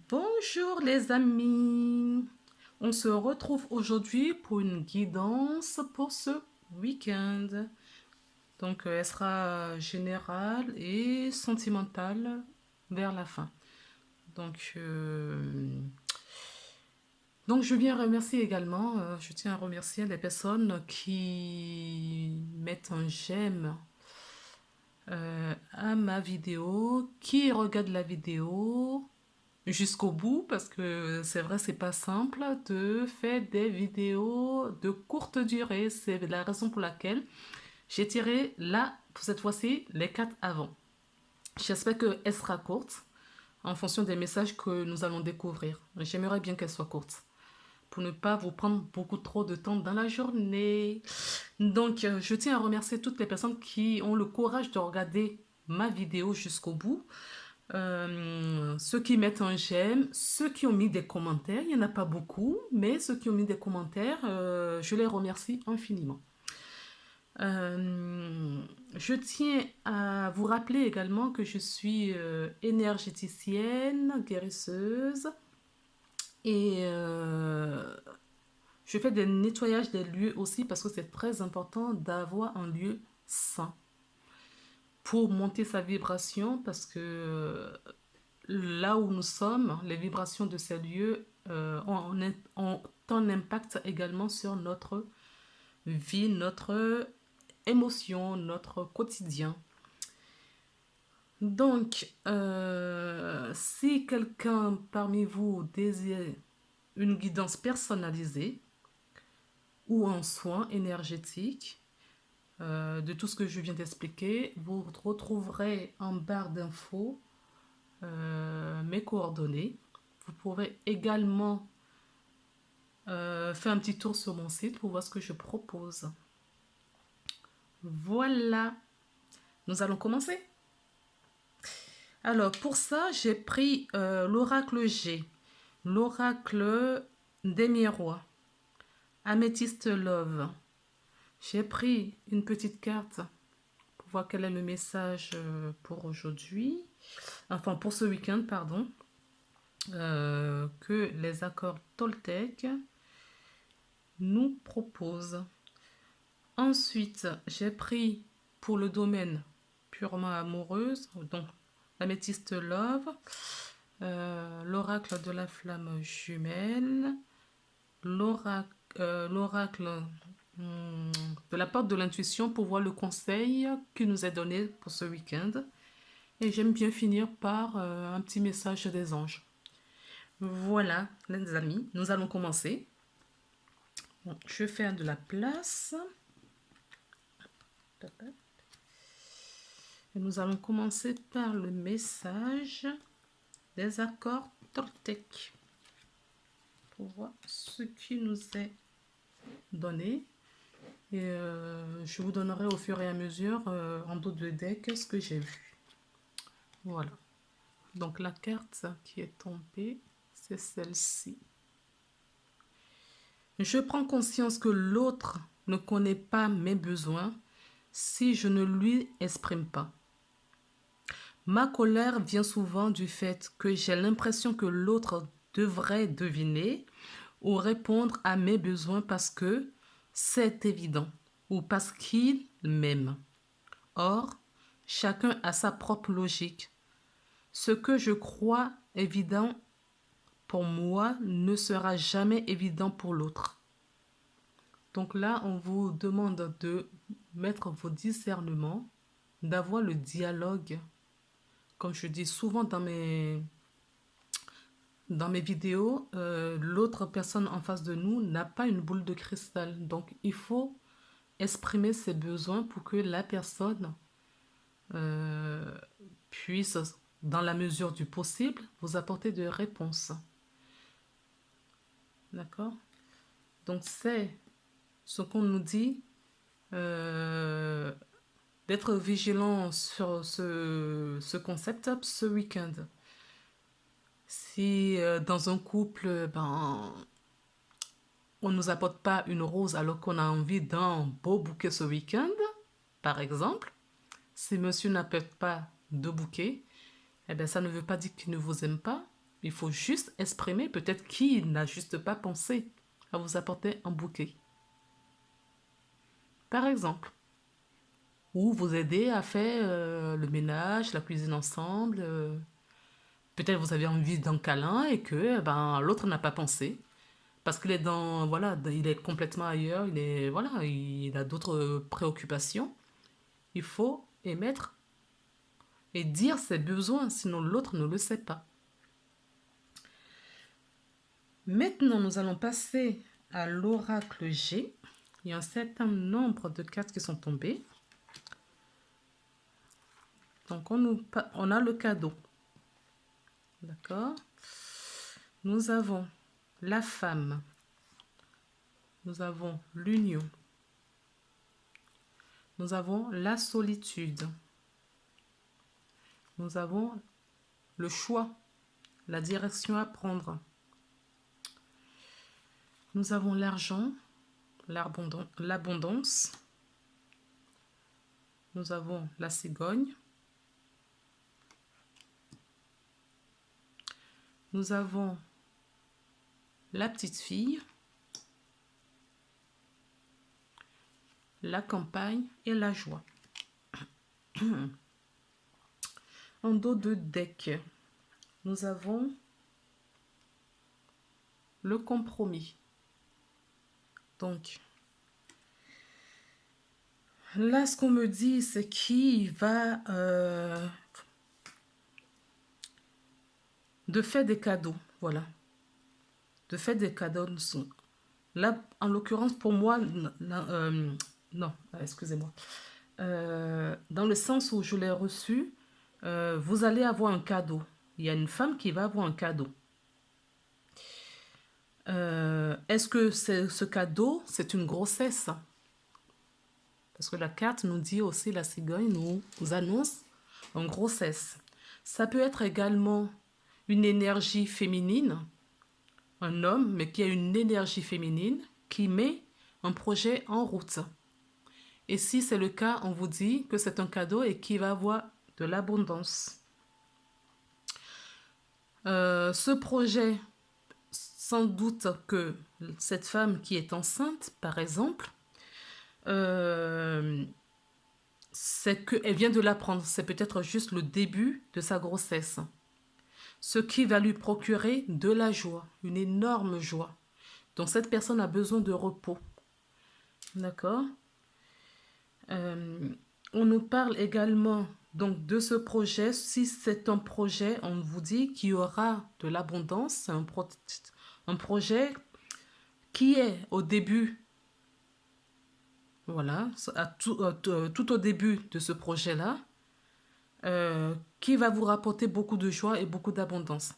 Bonjour les amis, on se retrouve aujourd'hui pour une guidance pour ce week-end. Donc elle sera générale et sentimentale vers la fin. Donc, je viens remercier également, je tiens à remercier les personnes qui mettent un j'aime à ma vidéo, qui regardent la vidéo jusqu'au bout parce que c'est vrai, c'est pas simple de faire des vidéos de courte durée. C'est la raison pour laquelle j'ai tiré là, pour cette fois-ci, les 4 avant. J'espère qu'elle sera courte en fonction des messages que nous allons découvrir. J'aimerais bien qu'elle soit courte pour ne pas vous prendre beaucoup trop de temps dans la journée. Donc, je tiens à remercier toutes les personnes qui ont le courage de regarder ma vidéo jusqu'au bout. Ceux qui mettent un j'aime, ceux qui ont mis des commentaires, il n'y en a pas beaucoup, mais ceux qui ont mis des commentaires, je les remercie infiniment. Je tiens à vous rappeler également que je suis énergéticienne, guérisseuse, et je fais des nettoyages des lieux aussi parce que c'est très important d'avoir un lieu sain pour monter sa vibration parce que là où nous sommes, les vibrations de ces lieux ont un impact également sur notre vie, notre émotion, notre quotidien. Donc, si quelqu'un parmi vous désire une guidance personnalisée ou un soin énergétique de tout ce que je viens d'expliquer, vous retrouverez en barre d'infos mes coordonnées. Vous pourrez également faire un petit tour sur mon site pour voir ce que je propose. Voilà, nous allons commencer. Alors, pour ça, j'ai pris l'oracle G, l'oracle des miroirs, Améthyste Love. J'ai pris une petite carte pour voir quel est le message pour aujourd'hui, enfin pour ce week-end, pardon, que les accords Toltec nous proposent. Ensuite, j'ai pris pour le domaine purement amoureuse, donc l'améthyste Love, l'oracle de la flamme jumelle, l'oracle de la porte de l'intuition pour voir le conseil qui nous est donné pour ce week-end. Et j'aime bien finir par un petit message des anges. Voilà, les amis, nous allons commencer. Bon, je vais faire de la place. Et nous allons commencer par le message des accords Toltec pour voir ce qui nous est donné. Et je vous donnerai au fur et à mesure en dos de deck ce que j'ai vu. Voilà. Donc la carte qui est tombée, c'est celle-ci. Je prends conscience que l'autre ne connaît pas mes besoins si je ne lui exprime pas. Ma colère vient souvent du fait que j'ai l'impression que l'autre devrait deviner ou répondre à mes besoins parce que c'est évident ou parce qu'il m'aime. Or, chacun a sa propre logique. Ce que je crois évident pour moi ne sera jamais évident pour l'autre. Donc là, on vous demande de mettre vos discernements, d'avoir le dialogue. Comme je dis souvent dans mes vidéos, l'autre personne en face de nous n'a pas une boule de cristal. Donc il faut exprimer ses besoins pour que la personne puisse, dans la mesure du possible, vous apporter des réponses. D'accord? Donc c'est ce qu'on nous dit, d'être vigilant sur ce concept ce week-end. Si dans un couple, on ne nous apporte pas une rose alors qu'on a envie d'un beau bouquet ce week-end, par exemple. Si monsieur n'apporte pas de bouquet, eh bien, ça ne veut pas dire qu'il ne vous aime pas. Il faut juste exprimer peut-être qu'il n'a juste pas pensé à vous apporter un bouquet. Par exemple. Ou vous aider à faire le ménage, la cuisine ensemble. Peut-être vous avez envie d'un câlin et que ben, l'autre n'a pas pensé. Parce qu'il est dans, voilà, il est complètement ailleurs, il est, voilà, il a d'autres préoccupations. Il faut émettre et dire ses besoins, sinon l'autre ne le sait pas. Maintenant, nous allons passer à l'oracle G. Il y a un certain nombre de cartes qui sont tombées. Donc, on a le cadeau. D'accord? Nous avons la femme. Nous avons l'union. Nous avons la solitude. Nous avons le choix, la direction à prendre. Nous avons l'argent, l'abondance. Nous avons la cigogne. Nous avons la petite fille, la campagne et la joie. En dos de deck, nous avons le compromis. Donc, là, ce qu'on me dit, c'est qu'il va de faire des cadeaux, voilà. De faire des cadeaux. Là, en l'occurrence, pour moi, non, excusez-moi. Dans le sens où je l'ai reçu, vous allez avoir un cadeau. Il y a une femme qui va avoir un cadeau. Est-ce que ce cadeau, c'est une grossesse? Parce que la carte nous dit aussi, la cigogne nous annonce une grossesse. Ça peut être également une énergie féminine, un homme, mais qui a une énergie féminine, qui met un projet en route. Et si c'est le cas, on vous dit que c'est un cadeau et qu'il va avoir de l'abondance. Ce projet, sans doute que cette femme qui est enceinte, par exemple, c'est qu'elle vient de l'apprendre. C'est peut-être juste le début de sa grossesse. Ce qui va lui procurer de la joie, une énorme joie. Donc cette personne a besoin de repos. D'accord? On nous parle également donc de ce projet. Si c'est un projet, on vous dit qu'il y aura de l'abondance. C'est un projet qui est au début, voilà, tout au début de ce projet-là, qui va vous rapporter beaucoup de joie et beaucoup d'abondance.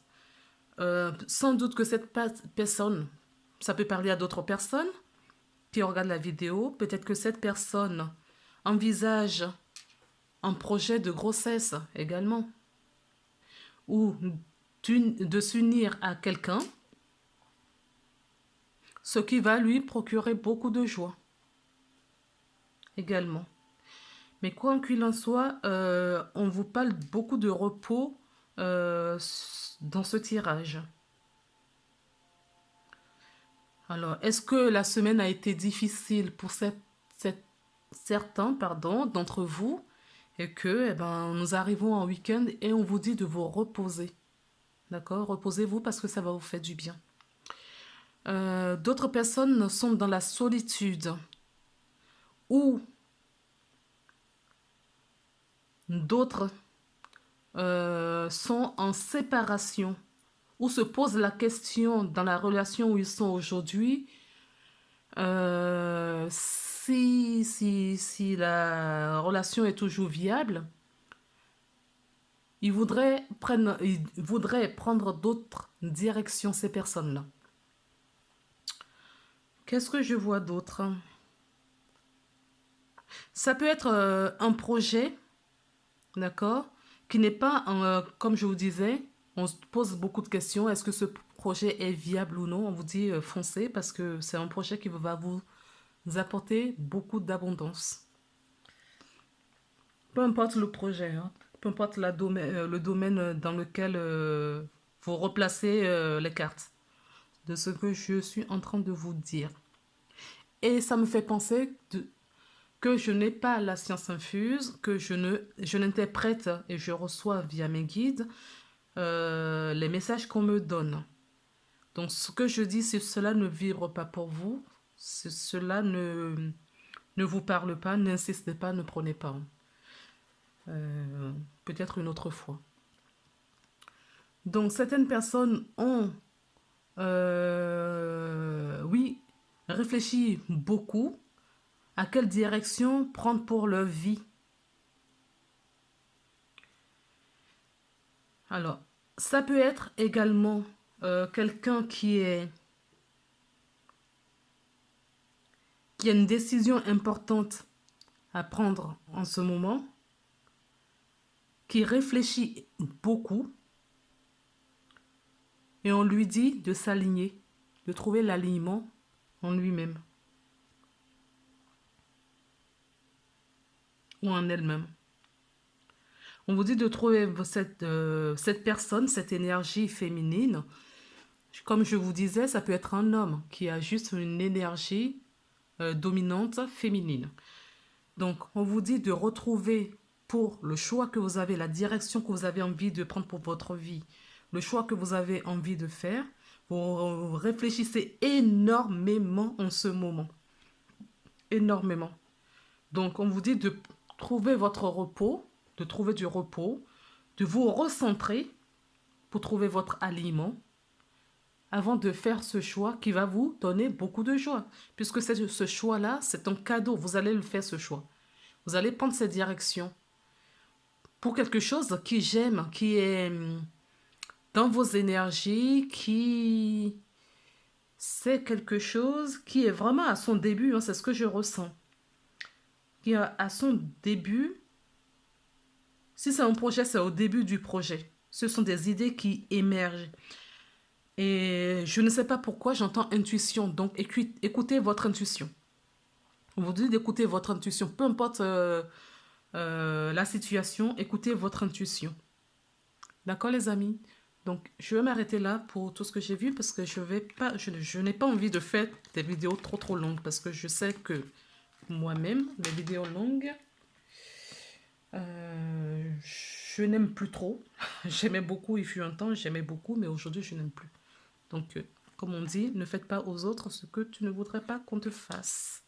Sans doute que cette personne, ça peut parler à d'autres personnes qui regardent la vidéo. Peut-être que cette personne envisage un projet de grossesse également, ou de s'unir à quelqu'un, ce qui va lui procurer beaucoup de joie également. Mais quoi qu'il en soit, on vous parle beaucoup de repos dans ce tirage. Alors, est-ce que la semaine a été difficile pour certains d'entre vous et que nous arrivons en week-end et on vous dit de vous reposer. D'accord? Reposez-vous parce que ça va vous faire du bien. D'autres personnes sont dans la solitude ou d'autres sont en séparation ou se posent la question dans la relation où ils sont aujourd'hui si la relation est toujours viable. Ils voudraient prendre d'autres directions, ces personnes-là. Qu'est-ce que je vois d'autre? Ça peut être un projet, d'accord, qui n'est pas, comme je vous disais, on se pose beaucoup de questions. Est-ce que projet est viable ou non, on vous dit foncez parce que c'est un projet qui va vous apporter beaucoup d'abondance. Peu importe le projet, hein, peu importe le domaine dans lequel vous replacez les cartes de ce que je suis en train de vous dire. Et ça me fait penser que je n'ai pas la science infuse, que je n'interprète et je reçois via mes guides les messages qu'on me donne. Donc ce que je dis, si cela ne vibre pas pour vous, si cela ne vous parle pas, n'insistez pas, ne prenez pas. Peut-être une autre fois. Donc certaines personnes ont, oui, réfléchi beaucoup à quelle direction prendre pour leur vie. Alors, ça peut être également quelqu'un qui a une décision importante à prendre en ce moment, qui réfléchit beaucoup, et on lui dit de s'aligner, de trouver l'alignement en lui-même ou en elle-même. On vous dit de trouver cette personne, cette énergie féminine. Comme je vous disais, ça peut être un homme qui a juste une énergie dominante féminine. Donc, on vous dit de retrouver pour le choix que vous avez, la direction que vous avez envie de prendre pour votre vie, le choix que vous avez envie de faire. Vous réfléchissez énormément en ce moment. Énormément. Donc, on vous dit de trouver votre repos, de trouver du repos, de vous recentrer pour trouver votre alignement avant de faire ce choix qui va vous donner beaucoup de joie. Puisque ce choix-là, c'est un cadeau. Vous allez le faire, ce choix. Vous allez prendre cette direction pour quelque chose qui j'aime, qui est dans vos énergies, c'est quelque chose qui est vraiment à son début, hein, c'est ce que je ressens. Qui est à son début. Si c'est un projet, c'est au début du projet. Ce sont des idées qui émergent. Et je ne sais pas pourquoi j'entends intuition. Donc, écoutez votre intuition. On vous dit d'écouter votre intuition. Peu importe la situation, écoutez votre intuition. D'accord, les amis? Donc, je vais m'arrêter là pour tout ce que j'ai vu parce que je n'ai pas envie de faire des vidéos trop longues parce que je sais que moi-même, les vidéos longues, je n'aime plus trop. J'aimais beaucoup, il fut un temps, j'aimais beaucoup, mais aujourd'hui, je n'aime plus. Donc, comme on dit, ne faites pas aux autres ce que tu ne voudrais pas qu'on te fasse.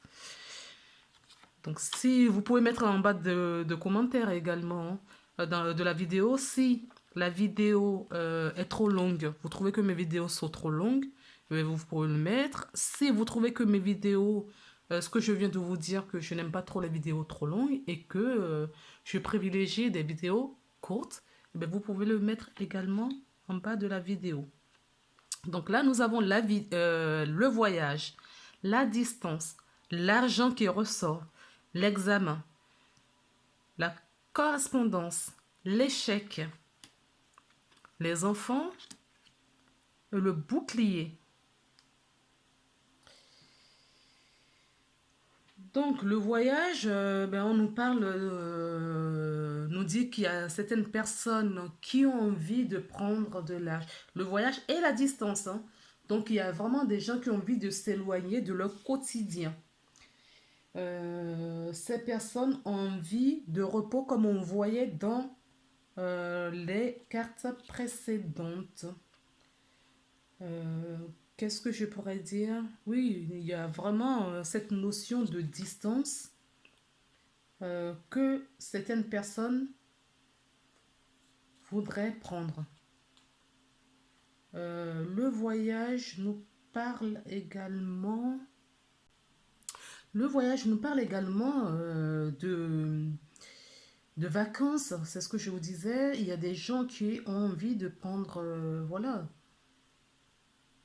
Donc, si vous pouvez mettre en bas de commentaires également de la vidéo, si la vidéo est trop longue, vous trouvez que mes vidéos sont trop longues, vous pouvez le mettre. Si vous trouvez que mes vidéos, ce que je viens de vous dire, que je n'aime pas trop les vidéos trop longues et que je privilégie des vidéos courtes, vous pouvez le mettre également en bas de la vidéo. Donc là, nous avons le voyage, la distance, l'argent qui ressort, l'examen, la correspondance, l'échec, les enfants, le bouclier. Donc le voyage, on nous parle, nous dit qu'il y a certaines personnes qui ont envie de prendre de l'âge. Le voyage et la distance, hein. Donc il y a vraiment des gens qui ont envie de s'éloigner de leur quotidien. Ces personnes ont envie de repos comme on voyait dans les cartes précédentes. Qu'est-ce que je pourrais dire? Oui, il y a vraiment cette notion de distance que certaines personnes voudraient prendre. Le voyage nous parle également... Le voyage nous parle également de vacances. C'est ce que je vous disais. Il y a des gens qui ont envie de prendre,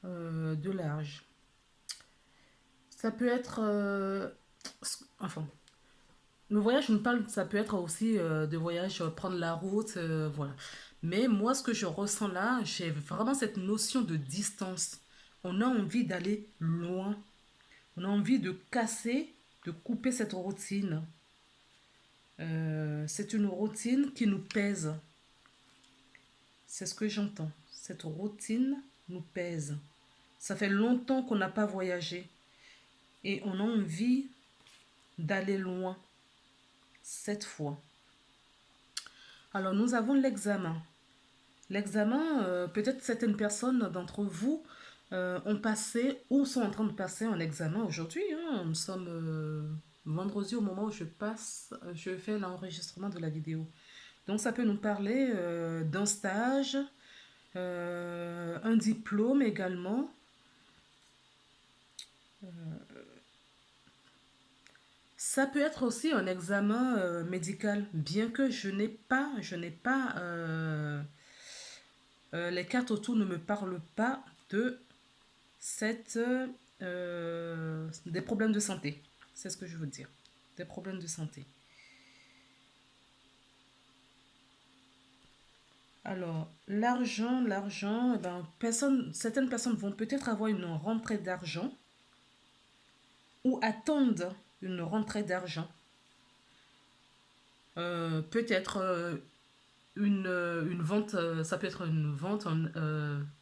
de l'âge. Ça peut être... enfin, le voyage nous parle, ça peut être aussi de voyage, prendre la route, voilà. Mais moi, ce que je ressens là, j'ai vraiment cette notion de distance. On a envie d'aller loin. On a envie de casser, de couper cette routine. C'est une routine qui nous pèse. C'est ce que j'entends. Cette routine nous pèse. Ça fait longtemps qu'on n'a pas voyagé. Et on a envie d'aller loin cette fois. Alors nous avons l'examen. L'examen, peut-être certaines personnes d'entre vous ont passé ou sont en train de passer un examen aujourd'hui, hein. Nous sommes vendredi au moment où je fais l'enregistrement de la vidéo. Donc ça peut nous parler d'un stage, un diplôme également. Ça peut être aussi un examen médical, bien que les cartes autour ne me parlent pas de cette, des problèmes de santé. C'est ce que je veux dire. Des problèmes de santé. Alors, l'argent, eh ben, certaines personnes vont peut-être avoir une rentrée d'argent ou attendent une rentrée d'argent. Peut-être une vente, ça peut être une vente,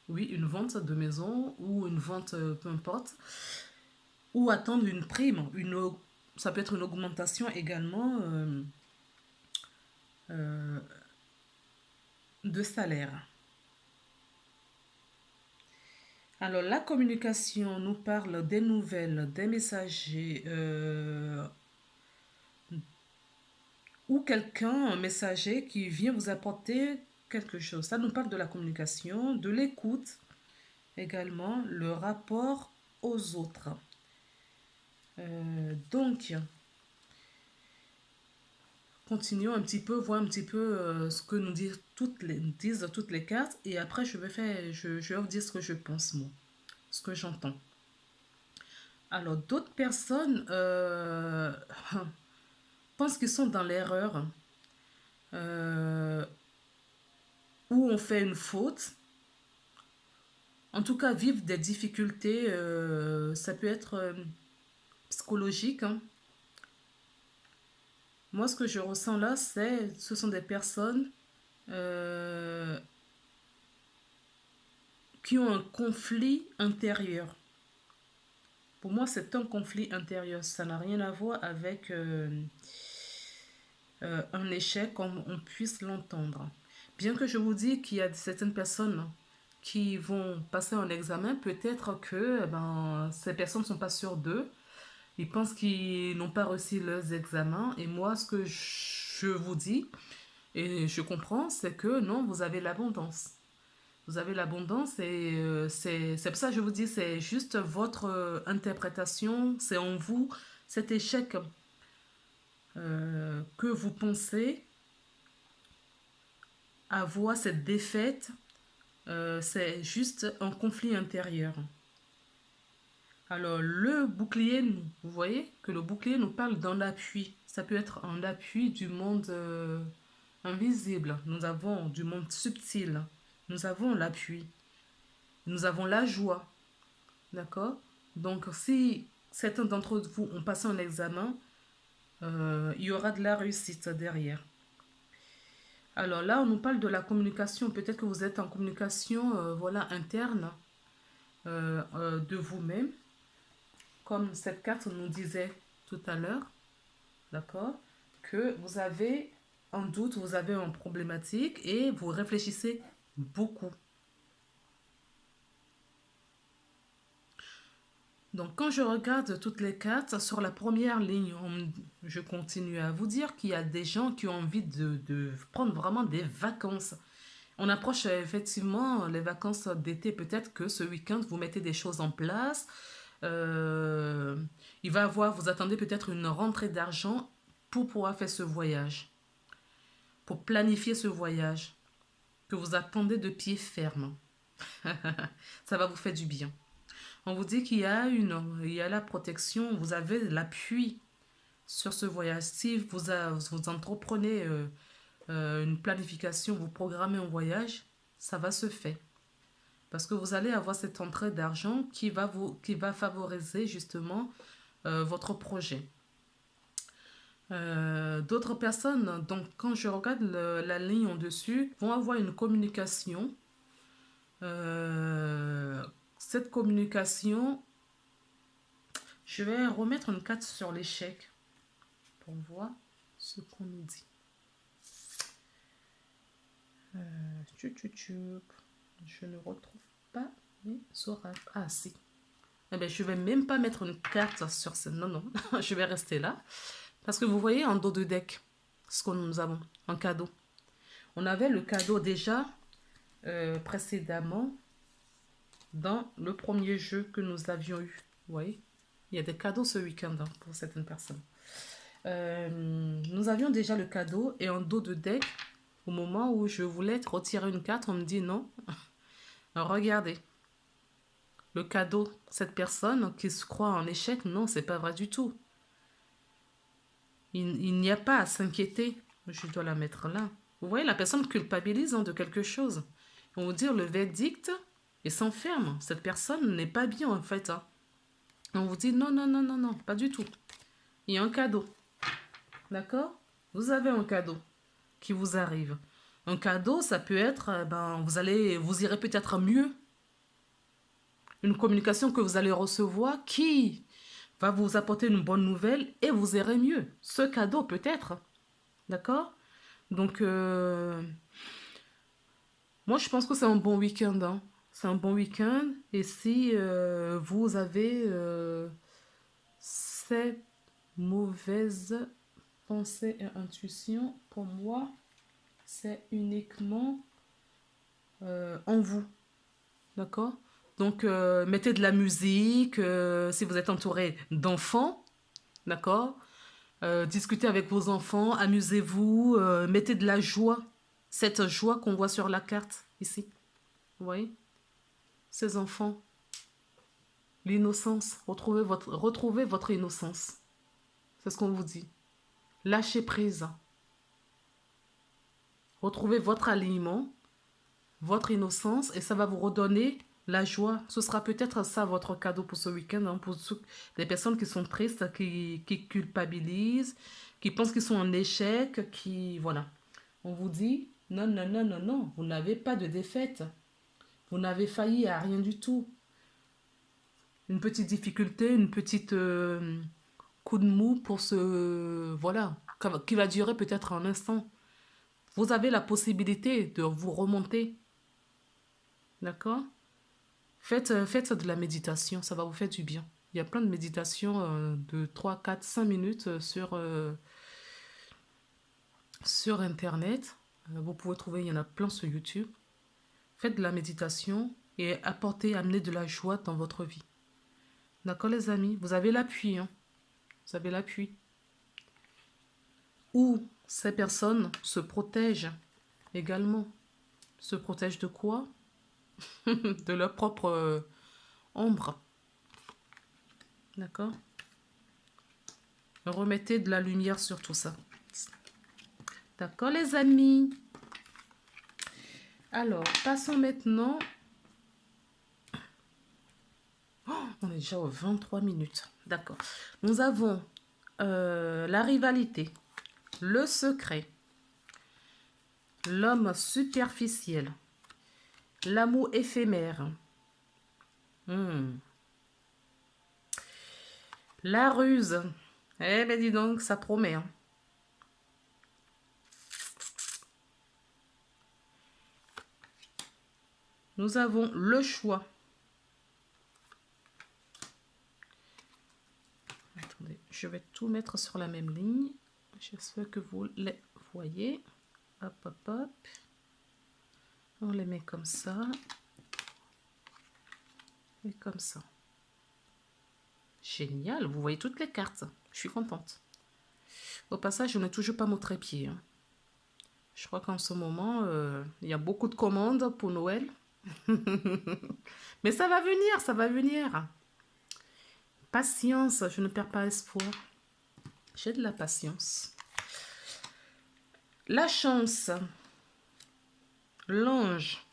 oui, une vente de maison ou une vente, peu importe, ou attendre une prime, ça peut être une augmentation également euh, de salaire. Alors, la communication nous parle des nouvelles, des messagers ou quelqu'un, un messager qui vient vous apporter quelque chose. Ça nous parle de la communication, de l'écoute également, le rapport aux autres. Donc, continuons un petit peu, voir un petit peu ce que nous disent toutes les cartes et après je vais vous dire ce que je pense moi, ce que j'entends. Alors, d'autres personnes pensent qu'ils sont dans l'erreur ou on fait une faute. En tout cas, vivre des difficultés, ça peut être psychologique, hein. Moi, ce que je ressens là, ce sont des personnes euh, qui ont un conflit intérieur. Pour moi, c'est un conflit intérieur. Ça n'a rien à voir avec un échec comme on puisse l'entendre. Bien que je vous dis qu'il y a certaines personnes qui vont passer un examen, peut-être que ces personnes ne sont pas sûres d'eux. Ils pensent qu'ils n'ont pas réussi leurs examens. Et moi, ce que je vous dis, et je comprends, c'est que non, vous avez l'abondance. Vous avez l'abondance et c'est pour ça que je vous dis, c'est juste votre interprétation, c'est en vous cet échec que vous pensez avoir, cette défaite, c'est juste un conflit intérieur. Alors le bouclier, vous voyez que le bouclier nous parle d'un appui. Ça peut être un appui du monde invisible. Nous avons du monde subtil. Nous avons l'appui. Nous avons la joie. D'accord. Donc, si certains d'entre vous ont passé un examen, il y aura de la réussite derrière. Alors là, on nous parle de la communication. Peut-être que vous êtes en communication voilà, interne de vous-même, comme cette carte nous disait tout à l'heure, d'accord, que vous avez un doute, vous avez une problématique et vous réfléchissez beaucoup. Donc, quand je regarde toutes les cartes, sur la première ligne, je continue à vous dire qu'il y a des gens qui ont envie de prendre vraiment des vacances. On approche effectivement les vacances d'été. Peut-être que ce week-end, vous mettez des choses en place. Euh, vous attendez peut-être une rentrée d'argent pour pouvoir faire ce voyage, pour planifier ce voyage que vous attendez de pied ferme. Ça va vous faire du bien. On vous dit il y a la protection, vous avez l'appui sur ce voyage. Si vous entreprenez une planification, vous programmez un voyage, ça va se faire. Parce que vous allez avoir cette entrée d'argent qui va favoriser justement votre projet. D'autres personnes, donc quand je regarde la ligne en dessus, vont avoir une communication. Cette communication, je vais remettre une carte sur l'échec pour voir ce qu'on nous dit. Je ne retrouve pas mes oracles. Ah si. Eh bien, je vais même pas mettre une carte sur ce. Non, non. Je vais rester là. Parce que vous voyez en dos de deck ce que nous avons en cadeau. On avait le cadeau déjà précédemment dans le premier jeu que nous avions eu. Vous voyez, il y a des cadeaux ce week-end hein, pour certaines personnes. Nous avions déjà le cadeau et en dos de deck, au moment où je voulais retirer une carte, on me dit non. Regardez, le cadeau, cette personne qui se croit en échec, non, c'est pas vrai du tout. Il n'y a pas à s'inquiéter. Je dois la mettre là. Vous voyez, la personne culpabilise hein, de quelque chose. On vous dit le verdict et s'enferme. Cette personne n'est pas bien en fait. Hein. On vous dit non, non, non, non, non, pas du tout. Il y a un cadeau. D'accord? Vous avez un cadeau qui vous arrive. Un cadeau, ça peut être, vous irez peut-être mieux. Une communication que vous allez recevoir qui va vous apporter une bonne nouvelle et vous irez mieux. Ce cadeau peut-être. D'accord? Donc, moi, je pense que c'est un bon week-end. Hein. C'est un bon week-end. Et si vous avez ces mauvaises pensées et intuitions, pour moi, c'est uniquement en vous. D'accord? Donc, mettez de la musique si vous êtes entouré d'enfants. D'accord? Discutez avec vos enfants, amusez-vous, mettez de la joie. Cette joie qu'on voit sur la carte ici. Vous voyez? Ces enfants, l'innocence, retrouvez votre innocence. C'est ce qu'on vous dit. Lâchez prise. Retrouvez votre alignement, votre innocence, et ça va vous redonner la joie. Ce sera peut-être ça votre cadeau pour ce week-end, hein, pour les personnes qui sont tristes, qui culpabilisent, qui pensent qu'ils sont en échec, qui... Voilà. On vous dit, non, non, non, non, non, vous n'avez pas de défaite. Vous n'avez failli à rien du tout. Une petite difficulté, une petite coup de mou pour ce... Voilà, qui va durer peut-être un instant. Vous avez la possibilité de vous remonter. D'accord? Faites de la méditation, ça va vous faire du bien. Il y a plein de méditations de 3, 4, 5 minutes sur Internet. Vous pouvez trouver, il y en a plein sur YouTube. Faites de la méditation et amenez de la joie dans votre vie. D'accord les amis? Vous avez l'appui. Hein? Vous avez l'appui. Ou ces personnes se protègent également. Se protègent de quoi? De leur propre ombre. D'accord? Remettez de la lumière sur tout ça. D'accord les amis? Alors, passons maintenant... Oh, on est déjà aux 23 minutes. D'accord. Nous avons la rivalité, le secret, l'homme superficiel, l'amour éphémère, la ruse. Eh ben dis donc, ça promet. Hein. Nous avons le choix. Attendez, je vais tout mettre sur la même ligne. J'espère que vous les voyez. Hop, hop, hop. On les met comme ça. Et comme ça. Génial, vous voyez toutes les cartes. Je suis contente. Au passage, je n'ai toujours pas mon trépied. Hein. Je crois qu'en ce moment, il y a beaucoup de commandes pour Noël. Mais ça va venir, ça va venir. Patience, je ne perds pas espoir. J'ai de la patience. La chance, l'ange,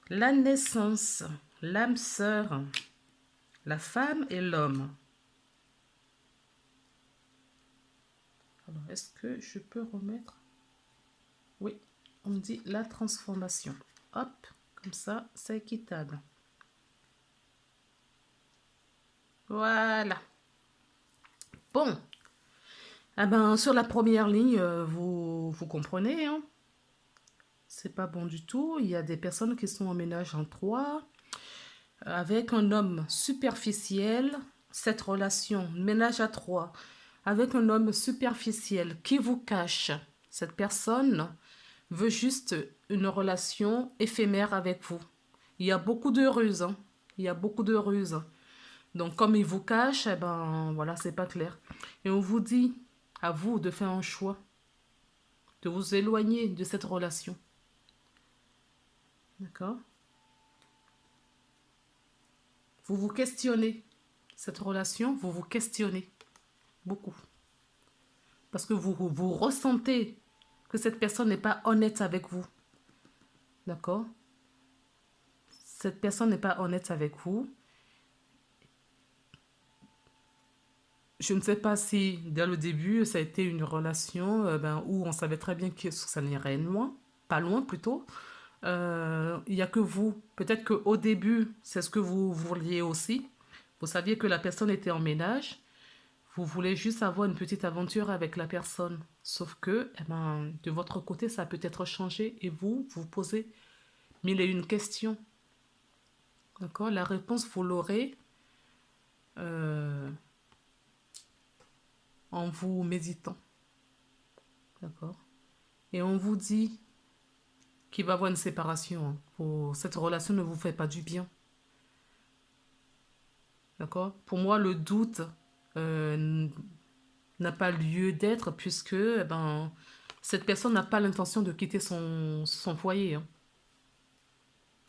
la naissance, l'âme sœur, la femme et l'homme. Alors, est-ce que je peux remettre? Oui, on me dit la transformation. Hop, comme ça, c'est équitable. Voilà. Bon. Ah ben, sur la première ligne, vous comprenez, hein? C'est pas bon du tout. Il y a des personnes qui sont en ménage en 3, avec un homme superficiel. Cette relation, ménage à 3, avec un homme superficiel qui vous cache. Cette personne veut juste une relation éphémère avec vous. Il y a beaucoup de ruses, hein? Il y a beaucoup de ruses. Donc, comme il vous cache, eh ben, voilà, c'est pas clair. Et on vous dit, à vous, de faire un choix, de vous éloigner de cette relation. D'accord? Vous vous questionnez. Cette relation, vous vous questionnez beaucoup. Parce que vous ressentez que cette personne n'est pas honnête avec vous. D'accord? Cette personne n'est pas honnête avec vous. Je ne sais pas si, dès le début, ça a été une relation où on savait très bien que ça n'irait loin, pas loin plutôt. Il n'y a que vous. Peut-être qu'au début, c'est ce que vous vouliez aussi. Vous saviez que la personne était en ménage. Vous voulez juste avoir une petite aventure avec la personne. Sauf que, de votre côté, ça a peut-être changé et vous posez mille et une questions. D'accord? La réponse, vous l'aurez euh, en vous méditant. D'accord? Et on vous dit qu'il va y avoir une séparation. Cette relation ne vous fait pas du bien. D'accord? Pour moi, le doute n'a pas lieu d'être puisque cette personne n'a pas l'intention de quitter son foyer. Hein.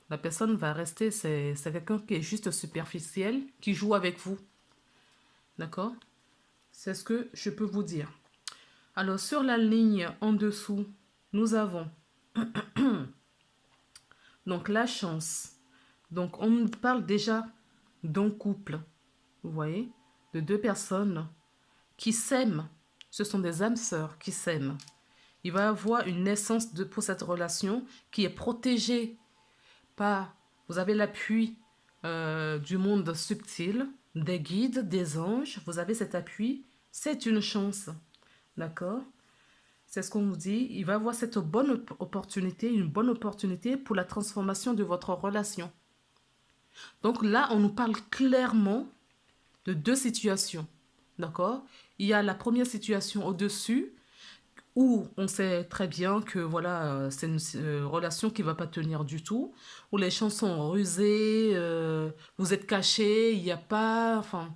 La personne va rester, c'est quelqu'un qui est juste superficiel, qui joue avec vous. D'accord? C'est ce que je peux vous dire. Alors, sur la ligne en dessous, nous avons donc la chance. Donc, on parle déjà d'un couple, vous voyez, de deux personnes qui s'aiment. Ce sont des âmes sœurs qui s'aiment. Il va y avoir une naissance pour cette relation qui est protégée par... Vous avez l'appui du monde subtil, des guides, des anges. Vous avez cet appui. C'est une chance. D'accord? C'est ce qu'on nous dit. Il va y avoir cette bonne opportunité, une bonne opportunité pour la transformation de votre relation. Donc là, on nous parle clairement de deux situations. D'accord? Il y a la première situation au-dessus où on sait très bien que voilà, c'est une relation qui ne va pas tenir du tout, où les gens sont rusés, vous êtes cachés, il n'y a pas... Enfin,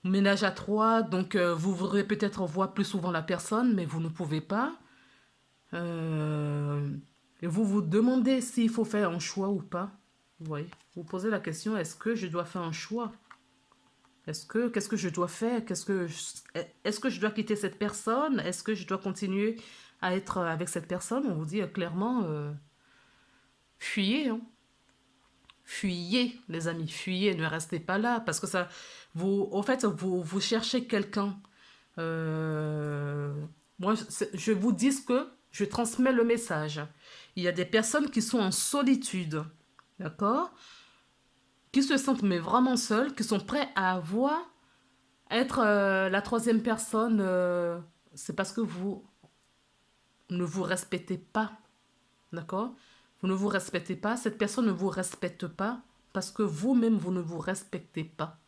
ménage à 3, donc vous voudrez peut-être voir plus souvent la personne, mais vous ne pouvez pas. Et vous vous demandez s'il faut faire un choix ou pas. Vous voyez, vous posez la question, est-ce que je dois faire un choix? Qu'est-ce que je dois faire? Est-ce que je dois quitter cette personne? Est-ce que je dois continuer à être avec cette personne? On vous dit clairement, fuyez, hein. Fuyez, les amis, fuyez, ne restez pas là, parce que ça, au fait, vous cherchez quelqu'un. Euh, Moi, je vous dis que je transmets le message. Il y a des personnes qui sont en solitude, d'accord? Qui se sentent mais vraiment seules, qui sont prêts à avoir être la troisième personne, c'est parce que vous ne vous respectez pas. D'accord? Vous ne vous respectez pas. Cette personne ne vous respecte pas parce que vous-même, vous ne vous respectez pas.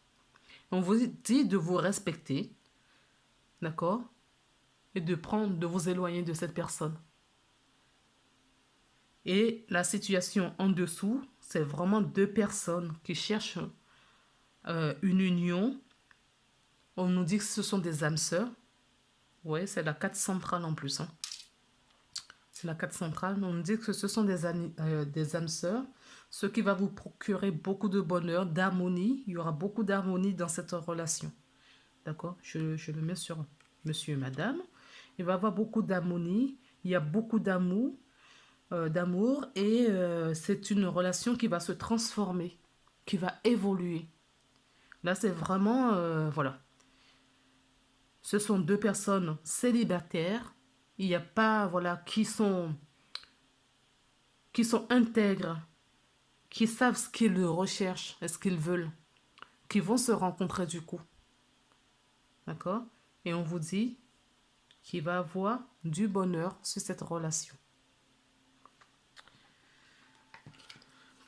On vous dit de vous respecter. D'accord? Et de vous éloigner de cette personne. Et la situation en dessous, c'est vraiment deux personnes qui cherchent une union. On nous dit que ce sont des âmes sœurs. Oui, c'est la 4 centrale en plus. Hein. C'est la 4 centrale. On nous dit que ce sont des âmes sœurs, ce qui va vous procurer beaucoup de bonheur, d'harmonie. Il y aura beaucoup d'harmonie dans cette relation. D'accord? Je le mets sur monsieur et madame. Il va avoir beaucoup d'harmonie. Il y a beaucoup d'amour et c'est une relation qui va se transformer, qui va évoluer. Là, c'est vraiment, voilà. Ce sont deux personnes célibataires. Il n'y a pas, voilà, qui sont intègres, qui savent ce qu'ils recherchent et ce qu'ils veulent, qui vont se rencontrer du coup. D'accord? Et on vous dit qu'il va avoir du bonheur sur cette relation.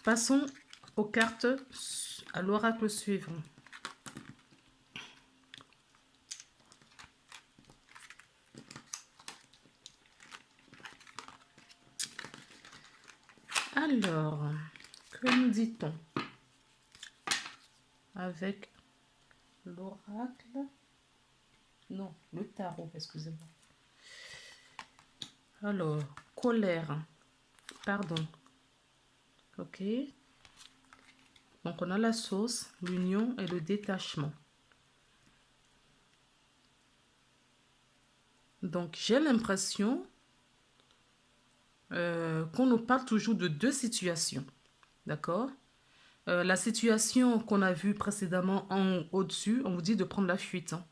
Passons aux cartes, à l'oracle suivant. Alors, que nous dit-on avec l'oracle? Non, le tarot, excusez-moi. Alors, colère, pardon. Ok. Donc, on a la source, l'union et le détachement. Donc, j'ai l'impression qu'on nous parle toujours de deux situations. D'accord? La situation qu'on a vue précédemment au-dessus, on vous dit de prendre la fuite. Hein.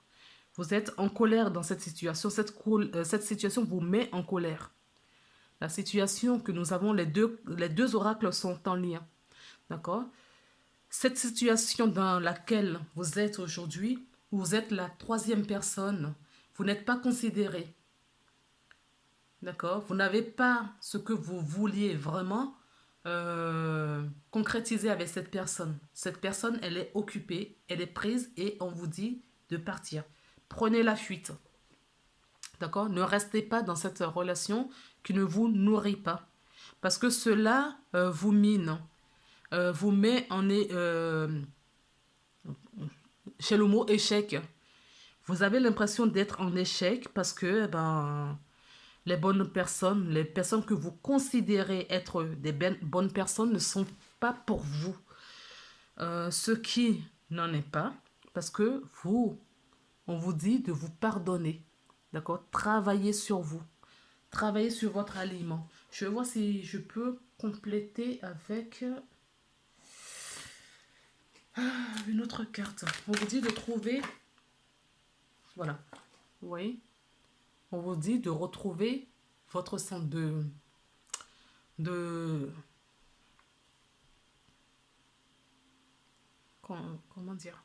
Vous êtes en colère dans cette situation. Cette situation vous met en colère. La situation que nous avons, les deux oracles sont en lien. D'accord? Cette situation dans laquelle vous êtes aujourd'hui, vous êtes la troisième personne, vous n'êtes pas considéré. D'accord? Vous n'avez pas ce que vous vouliez vraiment concrétiser avec cette personne. Cette personne, elle est occupée, elle est prise et on vous dit de partir. Prenez la fuite. D'accord? Ne restez pas dans cette relation qui ne vous nourrit pas. Parce que cela vous mine, vous met chez le mot échec. Vous avez l'impression d'être en échec parce que les bonnes personnes, les personnes que vous considérez être des bonnes personnes ne sont pas pour vous. Ce qui n'en est pas, parce que on vous dit de vous pardonner. D'accord? Travaillez sur vous. Travaillez sur votre aliment. Je vais voir si je peux compléter avec une autre carte. On vous dit de trouver... Voilà. Vous voyez? On vous dit de retrouver votre sens de comment dire?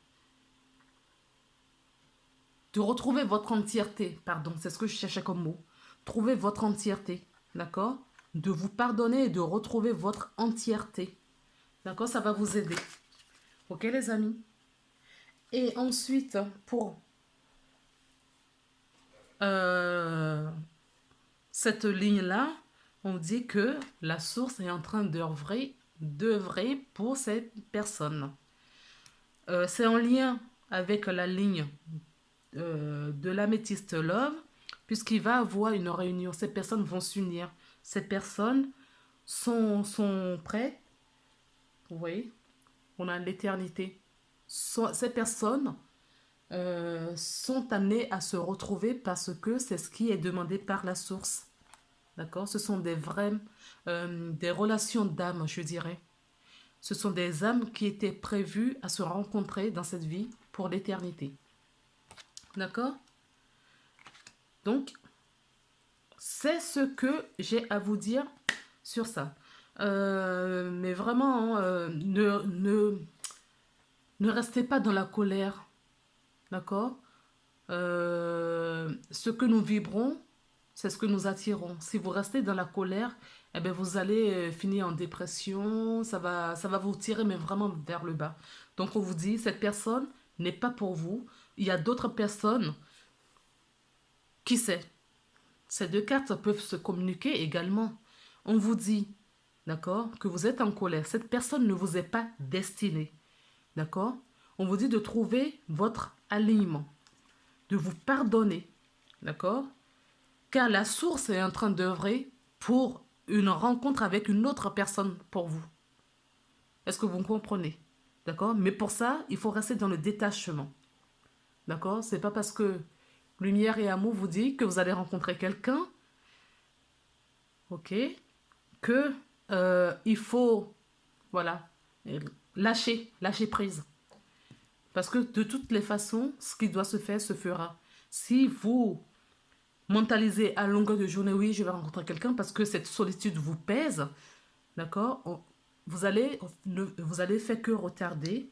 De retrouver votre entièreté. Pardon, c'est ce que je cherchais comme mot. Trouver votre entièreté. D'accord? De vous pardonner et de retrouver votre entièreté. D'accord? Ça va vous aider. Ok, les amis? Et ensuite, pour cette ligne-là, on dit que la source est en train d'œuvrer pour cette personne. C'est en lien avec la ligne de l'améthyste love, puisqu'il va avoir une réunion. Ces personnes vont s'unir. Ces personnes sont prêtes. Vous voyez? On a l'éternité. Ces personnes sont amenées à se retrouver parce que c'est ce qui est demandé par la source. D'accord? Ce sont des relations d'âme, je dirais. Ce sont des âmes qui étaient prévues à se rencontrer dans cette vie pour l'éternité. D'accord? Donc, c'est ce que j'ai à vous dire sur ça. Mais vraiment, ne restez pas dans la colère. D'accord? Ce que nous vibrons, c'est ce que nous attirons. Si vous restez dans la colère, eh bien, vous allez finir en dépression. Ça va vous tirer, mais vraiment vers le bas. Donc, on vous dit, cette personne n'est pas pour vous. Il y a d'autres personnes. Qui sait? Ces deux cartes peuvent se communiquer également. On vous dit, d'accord, que vous êtes en colère. Cette personne ne vous est pas destinée. D'accord? On vous dit de trouver votre alignement, de vous pardonner. D'accord? Car la source est en train d'œuvrer pour une rencontre avec une autre personne pour vous. Est-ce que vous comprenez? D'accord? Mais pour ça, il faut rester dans le détachement. D'accord? C'est pas parce que lumière et amour vous dit que vous allez rencontrer quelqu'un, ok, que il faut, voilà, lâcher prise. Parce que de toutes les façons, ce qui doit se faire se fera. Si vous mentalisez à longueur de journée, oui, je vais rencontrer quelqu'un parce que cette solitude vous pèse, d'accord, vous allez faire que retarder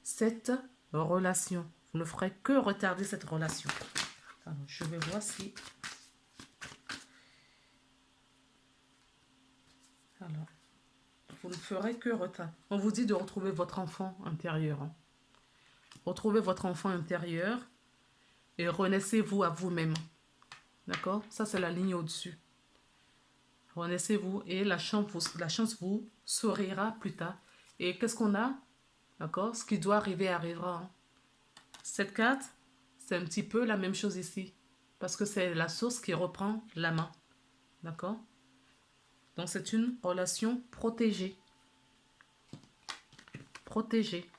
cette relation. Vous ne ferez que retarder cette relation. Alors, je vais voir si... Alors, vous ne ferez que retarder. On vous dit de retrouver votre enfant intérieur. Hein. Retrouvez votre enfant intérieur et renaissez-vous à vous-même. D'accord? Ça, c'est la ligne au-dessus. Renaissez-vous et la chance vous sourira plus tard. Et qu'est-ce qu'on a? D'accord? Ce qui doit arriver arrivera. Hein. Cette carte, c'est un petit peu la même chose ici. Parce que c'est la source qui reprend la main. D'accord? Donc, c'est une relation protégée. Protégée.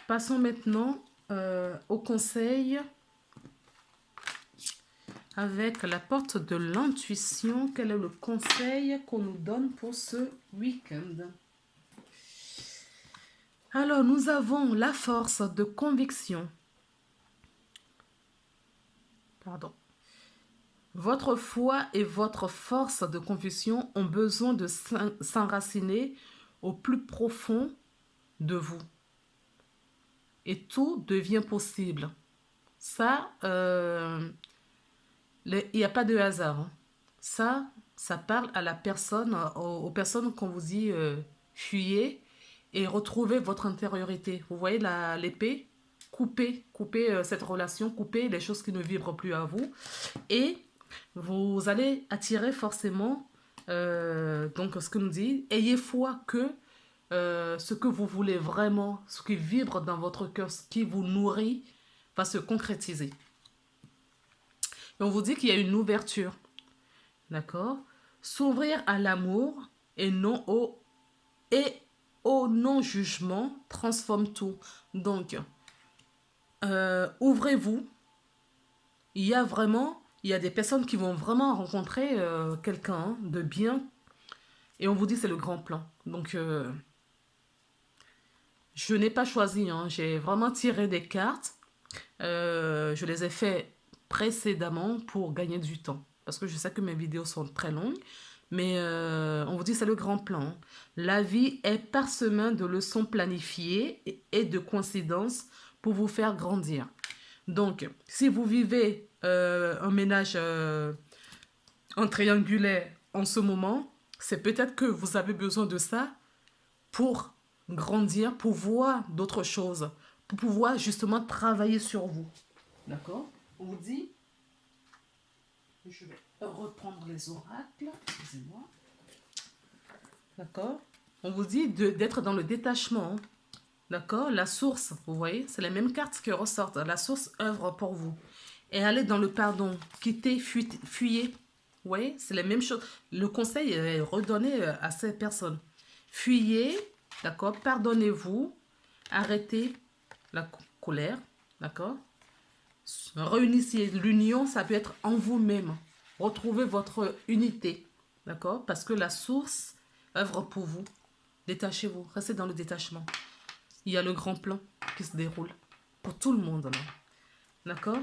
Passons maintenant au conseil avec la porte de l'intuition. Quel est le conseil qu'on nous donne pour ce week-end? Alors, nous avons la force de conviction. Pardon. Votre foi et votre force de conviction ont besoin de s'enraciner au plus profond de vous. Et tout devient possible. Ça, il n'y a pas de hasard. Hein. Ça parle à la personne, aux personnes qu'on vous dit fuyez et retrouvez votre intériorité. Vous voyez l'épée? Coupez cette relation, coupez les choses qui ne vibrent plus à vous. Et vous allez attirer forcément, donc ce que nous dit, ayez foi que ce que vous voulez vraiment, ce qui vibre dans votre cœur, ce qui vous nourrit, va se concrétiser. Et on vous dit qu'il y a une ouverture, d'accord? S'ouvrir à l'amour et au non-jugement transforme tout. Donc, ouvrez-vous. Il y a des personnes qui vont vraiment rencontrer quelqu'un de bien. Et on vous dit c'est le grand plan. Donc, je n'ai pas choisi. Hein. J'ai vraiment tiré des cartes. Je les ai fait précédemment pour gagner du temps. Parce que je sais que mes vidéos sont très longues. Mais on vous dit c'est le grand plan. La vie est parsemée de leçons planifiées et de coïncidences pour vous faire grandir. Donc, si vous vivez un ménage en triangulaire en ce moment, c'est peut-être que vous avez besoin de ça pour grandir, pour voir d'autres choses, pour pouvoir justement travailler sur vous. D'accord? On vous dit, je vais reprendre les oracles, excusez-moi. D'accord? On vous dit d'être dans le détachement. D'accord? La source, vous voyez, c'est les mêmes cartes qui ressortent. La source œuvre pour vous. Et aller dans le pardon. Quitter, fuyez. Vous voyez, c'est les mêmes choses. Le conseil est redonné à ces personnes. Fuyez, d'accord? Pardonnez-vous. Arrêtez la colère, d'accord? Réunissez. L'union, ça peut être en vous-même. Retrouvez votre unité, d'accord? Parce que la source œuvre pour vous. Détachez-vous. Restez dans le détachement. Il y a le grand plan qui se déroule pour tout le monde. D'accord?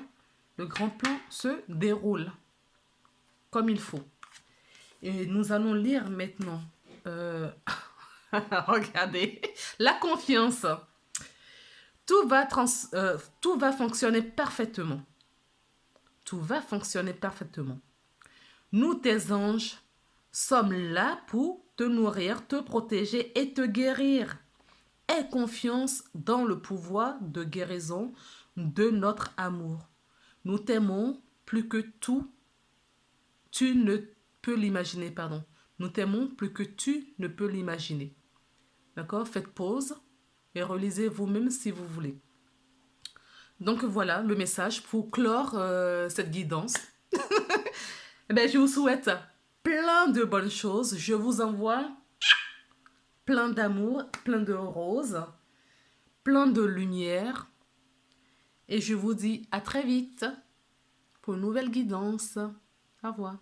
Le grand plan se déroule comme il faut. Et nous allons lire maintenant. Regardez. La confiance. Tout va fonctionner parfaitement. Tout va fonctionner parfaitement. Nous, tes anges, sommes là pour te nourrir, te protéger et te guérir. Aie confiance dans le pouvoir de guérison de notre amour. Nous t'aimons plus que tout. Tu ne peux l'imaginer, pardon. Nous t'aimons plus que tu ne peux l'imaginer. D'accord? Faites pause et relisez vous-même si vous voulez. Donc voilà le message pour clore cette guidance. Je vous souhaite plein de bonnes choses. Je vous envoie plein d'amour, plein de roses, plein de lumière. Et je vous dis à très vite pour une nouvelle guidance. Au revoir.